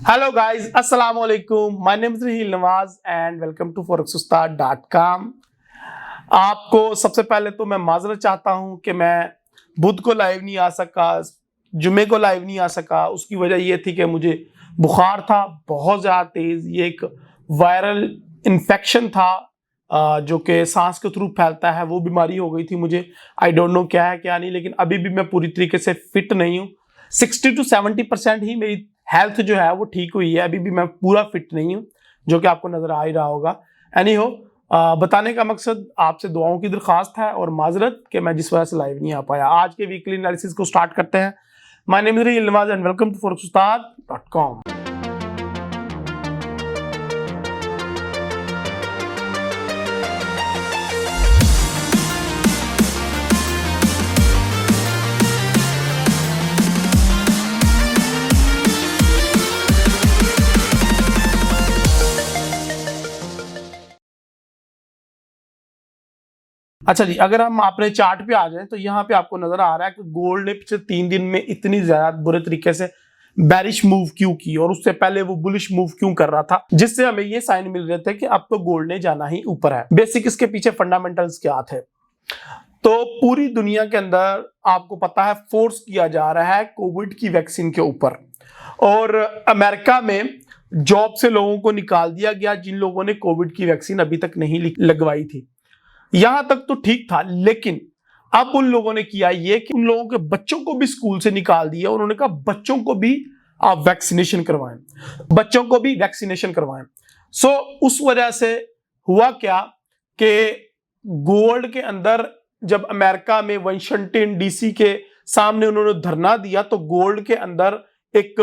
Hello guys, Assalamu alaikum. My name is Rahil Nawaz and welcome to forexustad.com. आपको सबसे पहले तो मैं माजरत चाहता हूं कि मैं बुध को लाइव नहीं आ सका, जुमे को लाइव नहीं आ सका। उसकी वजह ये थी कि मुझे बुखार था बहुत ज़्यादा तेज़। ये एक वायरल इन्फेक्शन था जो कि सांस के थ्रू फैलता है, वो बीमारी हो गई थी मुझे। आई डोंट नो क्या है क्या नहीं, लेकिन अभी भी मैं पूरी तरीके से फिट नहीं हूँ। 60 to 70% ही मेरी हेल्थ जो है वो ठीक हुई है, अभी भी मैं पूरा फिट नहीं हूँ, जो कि आपको नजर आ ही रहा होगा। एनीहो, बताने का मकसद आपसे दुआओं की दरख्वास्त है और माजरत कि मैं जिस वजह से लाइव नहीं आ पाया। आज के वीकली एनालिसिस को स्टार्ट करते हैं। My name is Raheel Nawaz and welcome to forexustad.com। अच्छा जी, अगर हम अपने चार्ट पे आ जाएं तो यहाँ पे आपको नजर आ रहा है कि गोल्ड ने पिछले 3 दिन में इतनी ज्यादा बुरे तरीके से बैरिश मूव क्यों की और उससे पहले वो बुलिश मूव क्यों कर रहा था, जिससे हमें ये साइन मिल रहे थे कि अब तो गोल्ड ने जाना ही ऊपर है। बेसिक इसके पीछे फंडामेंटल्स क्या थे? तो पूरी दुनिया के अंदर आपको पता है फोर्स किया जा रहा है कोविड की वैक्सीन के ऊपर, और अमेरिका में जॉब से लोगों को निकाल दिया गया जिन लोगों ने कोविड की वैक्सीन अभी तक नहीं लगवाई थी। यहां तक तो ठीक था, लेकिन अब उन लोगों ने किया ये कि उन लोगों के बच्चों को भी स्कूल से निकाल दिया। उन्होंने कहा बच्चों को भी आप वैक्सीनेशन करवाएं, बच्चों को भी वैक्सीनेशन करवाएं। सो उस वजह से हुआ क्या कि गोल्ड के अंदर जब अमेरिका में वाशिंगटन डीसी के सामने उन्होंने धरना दिया तो गोल्ड के अंदर एक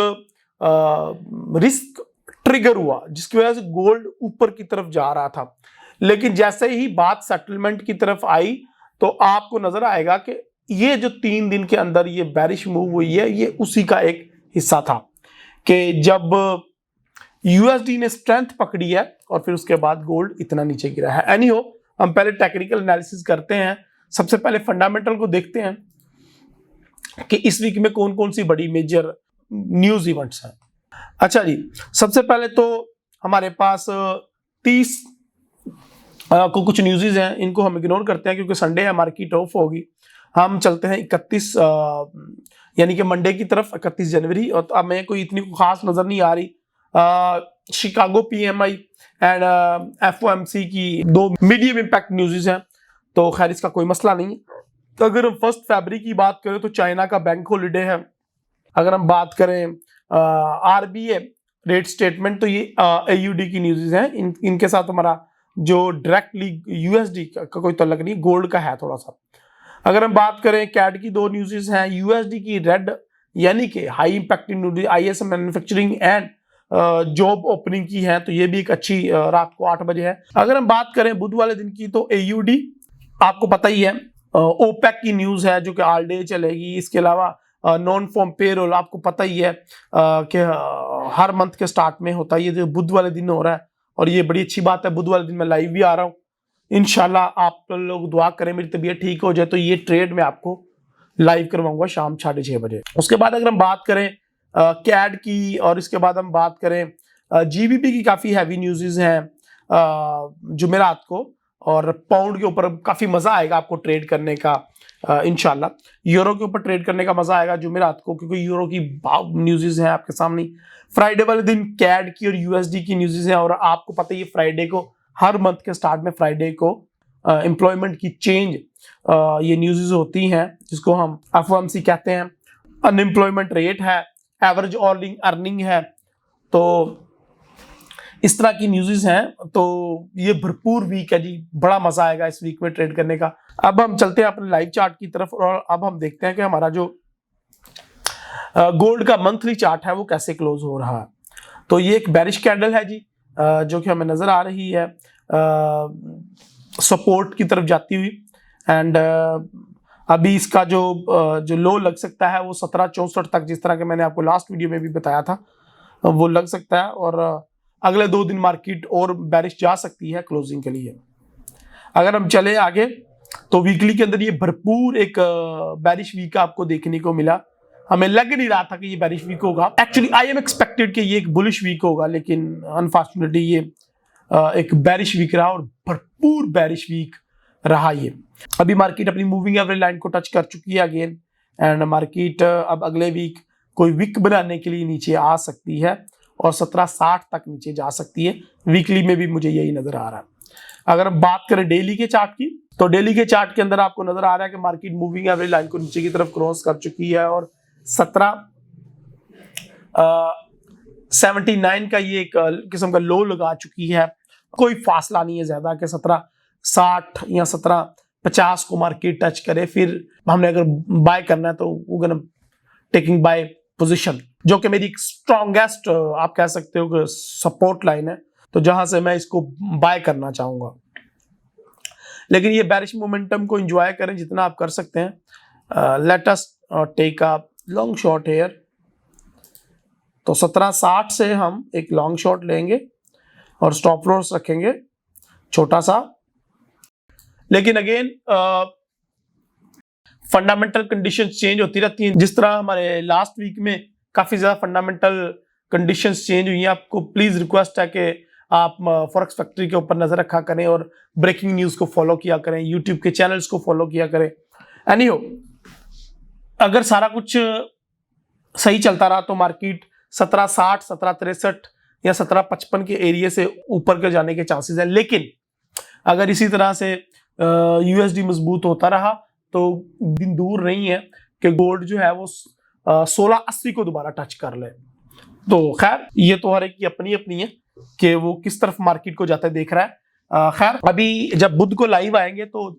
रिस्क ट्रिगर हुआ, जिसकी वजह से गोल्ड ऊपर की तरफ जा रहा था। लेकिन जैसे ही बात सेटलमेंट की तरफ आई तो आपको नजर आएगा कि ये जो 3 दिन के अंदर ये बैरिश मूव हुई है, ये उसी का एक हिस्सा था कि जब यूएसडी ने स्ट्रेंथ पकड़ी है और फिर उसके बाद गोल्ड इतना नीचे गिरा है। एनीहो, हम पहले टेक्निकल एनालिसिस करते हैं। सबसे पहले फंडामेंटल को देखते हैं कि इस वीक में कौन कौन सी बड़ी मेजर न्यूज इवेंट्स हैं। अच्छा जी, सबसे पहले तो हमारे पास 30 को कुछ न्यूज़ हैं, इनको हम इग्नोर करते हैं क्योंकि संडे है, मार्केट ऑफ होगी। हम चलते हैं 31 यानी कि मंडे की तरफ, 31 जनवरी। और अब मैं कोई इतनी खास नज़र नहीं आ रही। शिकागो पीएमआई एंड एफओएमसी की 2 मीडियम इम्पैक्ट न्यूज़ हैं, तो खैर इसका कोई मसला नहीं। तो अगर हम 1 फरवरी की बात करें तो चाइना का बैंक हॉलीडे है। अगर हम बात करें आरबीआई रेट स्टेटमेंट, तो ये एयूडी की न्यूज़ हैं। इनके साथ हमारा जो डायरेक्टली यूएसडी का कोई तल्लक नहीं, गोल्ड का है थोड़ा सा। अगर हम बात करें कैड की 2 न्यूज़ हैं। यूएसडी की रेड यानी कि high impacting news ISM manufacturing and job opening की है, तो ये भी एक अच्छी रात को 8 बजे है। अगर हम बात करें बुध वाले दिन की तो एयूडी आपको पता ही है। ओपेक की न्यूज़ है जो कि ऑल डे चलेगी। इसके अलावा नॉन फॉर्म पेरोल आपको पता ही है कि हर मंथ के स्टार्ट में होता है, ये जो बुध वाले दिन हो रहा है और ये बड़ी अच्छी बात है। बुध वाले दिन मैं लाइव भी आ रहा हूँ। इंशाल्लाह आप लोग दुआ करें मेरी तबीयत ठीक हो जाए तो ये ट्रेड में आपको लाइव करवाऊंगा शाम 6:30 बजे। उसके बाद अगर हम बात करें कैड की, और इसके बाद हम बात करें जीबीपी की, काफ़ी हैवी न्यूज़ हैं जुमेरात को, और पाउंड के ऊपर काफ़ी मज़ा आएगा आपको ट्रेड करने का इंशाल्लाह। यूरो के ऊपर ट्रेड करने का मज़ा आएगा जुमेरात को, क्योंकि यूरो की न्यूज़ हैं आपके सामने। फ्राइडे वाले दिन कैड की और यूएसडी की न्यूज़ हैं, और आपको पता ही है फ्राइडे को, हर मंथ के स्टार्ट में फ्राइडे को एम्प्लॉयमेंट की चेंज ये न्यूज़ होती हैं, जिसको हम एफओएमसी कहते हैं। अनएम्प्लॉयमेंट रेट है, एवरेज अर्निंग है, तो इस तरह की न्यूज़ हैं। तो ये भरपूर वीक है जी, बड़ा मजा आएगा इस वीक में ट्रेड करने का। अब हम चलते हैं अपने लाइव चार्ट की तरफ, और अब हम देखते हैं कि हमारा जो गोल्ड का मंथली चार्ट है वो कैसे क्लोज हो रहा है। तो ये एक बेरिश कैंडल है जी, जो कि हमें नजर आ रही है सपोर्ट की तरफ जाती हुई। एंड अभी इसका जो लो लग सकता है वो 1764 तक, जिस तरह के मैंने आपको लास्ट वीडियो में भी बताया था, वो लग सकता है। और अगले 2 दिन मार्केट और बेरिश जा सकती है क्लोजिंग के लिए। अगर हम चले आगे तो वीकली के अंदर ये भरपूर एक बेरिश वीक आपको देखने को मिला, हमें लग नहीं रहा था कि ये बेरिश वीक होगा। एक्चुअली आई एम एक्सपेक्टेड कि ये एक बुलिश वीक होगा, लेकिन अनफॉर्चुनेटली ये एक बेरिश वीक रहा और भरपूर बेरिश वीक रहा ये। अभी मार्केट अपनी मूविंग एवरेज लाइन को टच कर चुकी है अगेन, एंड मार्केट अब अगले वीक कोई विक बनाने के लिए नीचे आ सकती है और 1760 तक नीचे जा सकती है। वीकली में भी मुझे यही नजर आ रहा है। अगर हम बात करें डेली के चार्ट की, तो डेली के चार्ट के अंदर आपको नजर आ रहा है कि मार्केट मूविंग एवरेज लाइन को नीचे की तरफ क्रॉस कर चुकी है और 1779 का ये एक किस्म का लो लगा चुकी है। कोई फासला नहीं है ज्यादा कि 1760 या 1750 को मार्केट टच करे। फिर हमने अगर बाय करना है तो वो टेकिंग बाय पोजीशन, जो कि मेरी स्ट्रॉन्गेस्ट आप कह सकते हो कि सपोर्ट लाइन है, तो जहां से मैं इसको बाय करना चाहूंगा। लेकिन ये बेरिश मोमेंटम को एंजॉय करें जितना आप कर सकते हैं। Let us take a long shot here. तो 1760 से हम एक लॉन्ग शॉट लेंगे और स्टॉप लॉस रखेंगे छोटा सा। लेकिन अगेन फंडामेंटल कंडीशंस चेंज होती रहती हैं। जिस तरह हमारे लास्ट वीक में काफी ज्यादा फंडामेंटल कंडीशंस चेंज हुई हैं, आपको प्लीज रिक्वेस्ट है कि आप फॉरेक्स फैक्ट्री के ऊपर नजर रखा करें और ब्रेकिंग न्यूज को फॉलो किया करें, यूट्यूब के चैनल्स को फॉलो किया करें। एनीहो, अगर सारा कुछ सही चलता रहा तो मार्केट 1760, 1763 या 1755 के एरिया से ऊपर के जाने के चांसेस है। लेकिन अगर इसी तरह से यूएसडी मजबूत होता रहा तो दिन दूर नहीं है कि गोल्ड जो है वो 1680 को दोबारा टच कर ले। तो खैर ये तो हर एक की अपनी अपनी है कि वो किस तरफ मार्केट को जाता है देख रहा है। खैर अभी जब बुध को लाइव आएंगे तो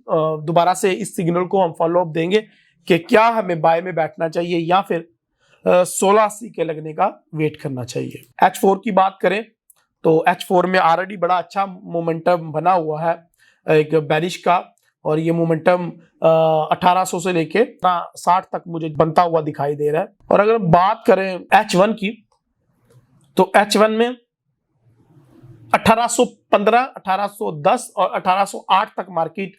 दोबारा से इस सिग्नल को हम फॉलो अप देंगे कि क्या हमें बाय में बैठना चाहिए या फिर 1680 के लगने का वेट करना चाहिए। H4 की बात करें तो H4 में ऑलरेडी बड़ा अच्छा मोमेंटम बना हुआ है एक बेरिश का, और ये मोमेंटम 1800 से लेके 60 तक मुझे बनता हुआ दिखाई दे रहा है। और अगर बात करें H1 की तो H1 में 1815, 1810 और 1808 तक मार्केट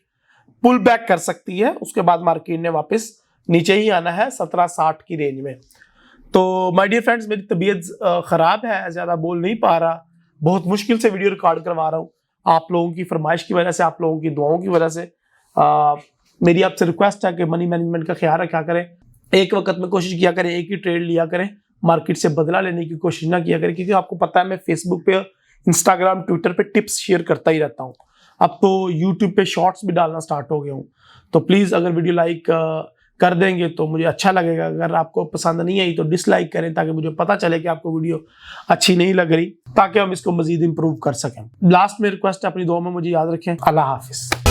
पुल बैक कर सकती है। उसके बाद मार्केट ने वापस नीचे ही आना है 1760 की रेंज में। तो माय डियर फ्रेंड्स, मेरी तबीयत खराब है, ज्यादा बोल नहीं पा रहा, बहुत मुश्किल से वीडियो रिकॉर्ड करवा रहा हूँ। आप लोगों की फरमाइश की वजह से, आप लोगों की दुआओं की वजह से मेरी आपसे रिक्वेस्ट है कि मनी मैनेजमेंट का ख्याल रखा करें। एक वक्त में कोशिश किया करें, एक ही ट्रेड लिया करें, मार्केट से बदला लेने की कोशिश ना किया करें, क्योंकि आपको पता है मैं फेसबुक पे, इंस्टाग्राम, ट्विटर पे टिप्स शेयर करता ही रहता हूँ। अब तो यूट्यूब पे शॉर्ट्स भी डालना स्टार्ट हो गया हूँ। तो प्लीज़ अगर वीडियो लाइक कर देंगे तो मुझे अच्छा लगेगा। अगर आपको पसंद नहीं आई तो डिसलाइक करें, ताकि मुझे पता चले कि आपको वीडियो अच्छी नहीं लग रही, ताकि हम इसको मजीद इंप्रूव कर सकें। लास्ट में रिक्वेस्ट है, अपनी दुआ में मुझे याद रखें। अल्लाह हाफिज।